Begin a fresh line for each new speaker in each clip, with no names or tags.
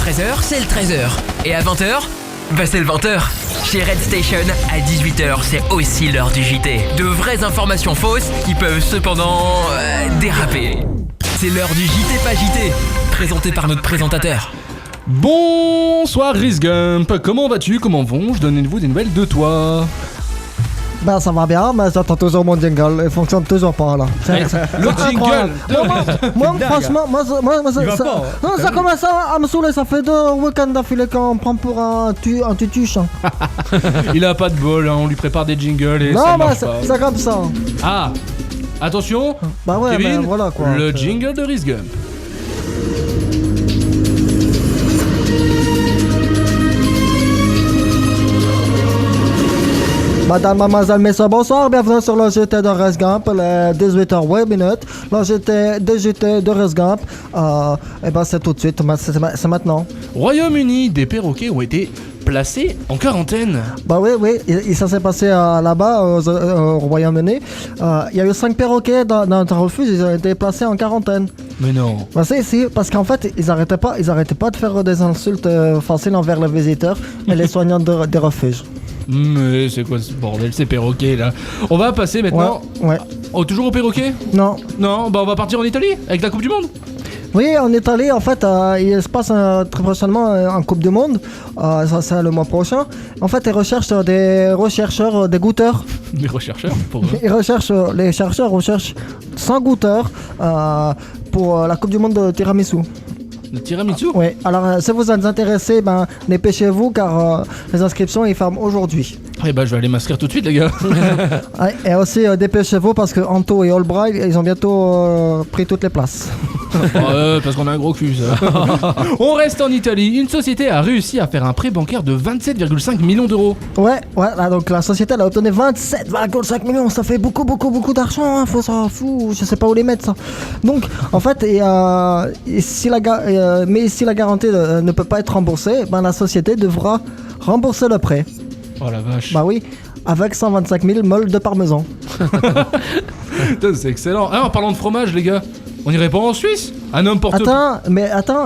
13h, c'est le 13h. Et à 20h, c'est le 20h. Chez Red Station, à 18h, c'est aussi l'heure du JT. De vraies informations fausses qui peuvent cependant déraper. C'est l'heure du JT pas JT, présenté par notre présentateur.
Bonsoir Riz Gump, comment vas-tu, comment vont-je? Donnez-vous des nouvelles de toi.
Ben ça va bien, mais j'attends toujours mon jingle, il fonctionne toujours pas là.
Le jingle
Moi franchement, ça commence à me saouler, ça fait 2 week-ends d'affilée qu'on me prend pour un tutuche.
Il a pas de bol, hein, on lui prépare des jingles et
non,
ça marche pas.
c'est comme ça.
Ah, attention,
bah ouais,
Kevin,
ben voilà quoi.
le jingle de Riz Gump.
Madame, mademoiselle, messieurs, bonsoir, bienvenue sur le JT de Riz Gump, le 18h08 minutes. Le JT de Riz Gump, et ben c'est tout de suite, c'est maintenant.
Royaume-Uni, des perroquets ont été placés en quarantaine.
Bah oui, et ça s'est passé là-bas, au Royaume-Uni. Il y a eu 5 perroquets dans un refuge, ils ont été placés en quarantaine.
Mais non.
Bah si, parce qu'en fait, ils arrêtaient pas de faire des insultes faciles envers les visiteurs et les soignants des refuges.
Mais c'est quoi ce bordel, ces perroquets là? On va passer maintenant.
Ouais.
Oh, toujours au perroquet?
Non.
Non, bah on va partir en Italie avec la Coupe du Monde.
Oui, en Italie, en fait, il se passe très prochainement en Coupe du Monde. Ça, c'est le mois prochain. En fait, ils recherchent des goûteurs.
Des rechercheurs pour
Les chercheurs recherchent 100 goûteurs pour la Coupe du Monde de tiramisu.
le tiramisu?
Oui, alors si vous êtes intéressés, dépêchez-vous car les inscriptions ils ferment aujourd'hui.
Eh bah je vais aller m'inscrire tout de suite les gars.
Et aussi dépêchez-vous parce que Anto et Albright ils ont bientôt pris toutes les places.
Parce qu'on a un gros cul ça. On reste en Italie. Une société a réussi à faire un prêt bancaire de 27,5 millions d'euros.
Ouais, là, donc la société elle a obtenu 27,5 millions, ça fait beaucoup d'argent, hein, je sais pas où les mettre ça. Donc en fait, si la garantie ne peut pas être remboursée, la société devra rembourser le prêt.
Oh la vache.
Bah oui, avec 125 000 molles de parmesan.
Putain, c'est excellent. Alors parlons de fromage les gars. On irait pas en Suisse? Un homme porte...
Attends,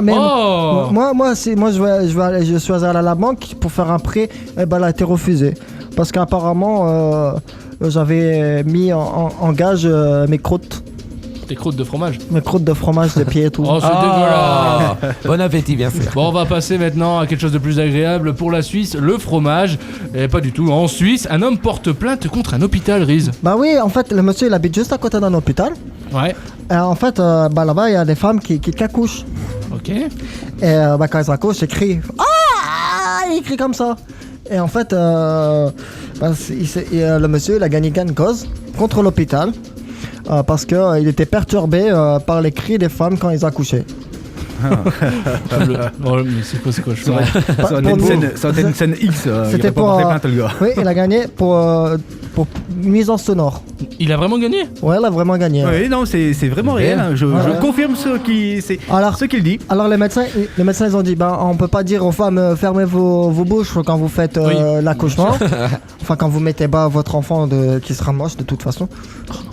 mais
Oh
moi je suis allé à la banque pour faire un prêt, et elle a été refusée. Parce qu'apparemment, j'avais mis en gage mes croûtes.
Tes croûtes de fromage?
Mes croûtes de fromage de pied et tout.
Oh, c'est dégueulasse.
Bon appétit, bien sûr.
Bon, on va passer maintenant à quelque chose de plus agréable pour la Suisse, le fromage. Et pas du tout. En Suisse, un homme porte plainte contre un hôpital, Riz.
Bah oui, en fait, le monsieur il habite juste à côté d'un hôpital.
Ouais.
Et en fait, là-bas, il y a des femmes qui accouchent.
Ok.
Et quand elles accouchent, ils crient. Ah! Ils crient comme ça. Et en fait, le monsieur, il a gagné gain de cause contre l'hôpital. Parce qu'il était perturbé par les cris des femmes quand ils accouchaient.
Oh, mais c'est quoi ce cauchemar?
Ça a été une scène X.
C'était pour
plainte, le gars.
Oui, il a gagné pour nuisance sonore.
Il a vraiment gagné?
Ouais, il a vraiment gagné.
Oui, non, c'est vraiment réel. Hein. Je confirme ce qu'il dit.
Alors les médecins ils ont dit on peut pas dire aux femmes fermez vos bouches quand vous faites l'accouchement. Enfin quand vous mettez bas votre enfant qui sera moche de toute façon.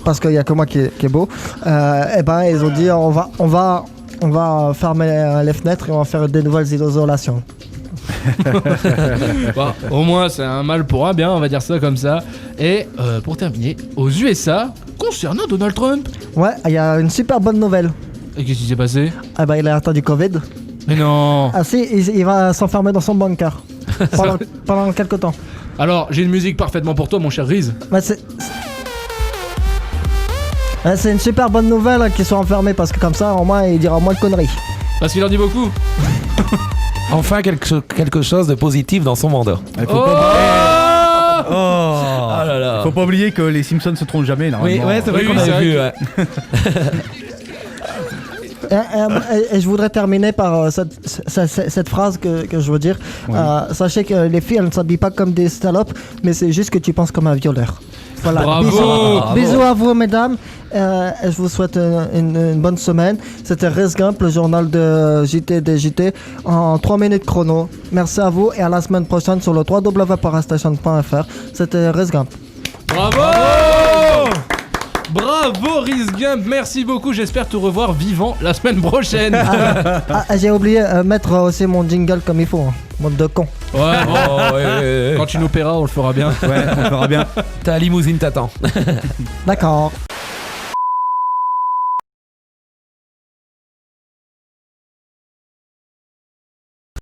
Parce qu'il y a que moi qui est beau. Ils ont dit on va fermer les fenêtres et on va faire des nouvelles isolations.
Bon, au moins c'est un mal pour un bien, on va dire ça comme ça. Et pour terminer, aux USA, concernant Donald Trump.
Ouais, il y a une super bonne nouvelle.
Et qu'est-ce qui s'est passé?
Il a atteint du Covid.
Mais non.
Ah si, il va s'enfermer dans son bunker pendant quelques temps.
Alors, j'ai une musique parfaitement pour toi mon cher Riz.
C'est une super bonne nouvelle qu'ils sont enfermés parce que comme ça au moins il dira moins de conneries.
Parce qu'il en dit beaucoup.
Enfin quelque chose de positif dans son mandat.
Faut pas oublier que les Simpsons se trompent jamais normalement.
Oui, c'est vrai qu'on a vu. Ouais.
Et je voudrais terminer par cette phrase que je veux dire. Oui. Sachez que les filles elles ne s'habillent pas comme des salopes, mais c'est juste que tu penses comme un violeur. Voilà.
Bravo.
Bisous à vous mesdames. Je vous souhaite une bonne semaine. C'était Riz Gump, le journal de JT des JT en 3 minutes chrono. Merci à vous et à la semaine prochaine sur le www.restation.fr. C'était Riz Gump.
Bravo. Boris Gump, merci beaucoup. J'espère te revoir vivant la semaine prochaine.
J'ai oublié mettre aussi mon jingle comme il faut. Mode de con.
Ouais. Quand tu nous paieras, on le fera bien.
Ouais, on le fera bien.
Ta limousine t'attend.
D'accord.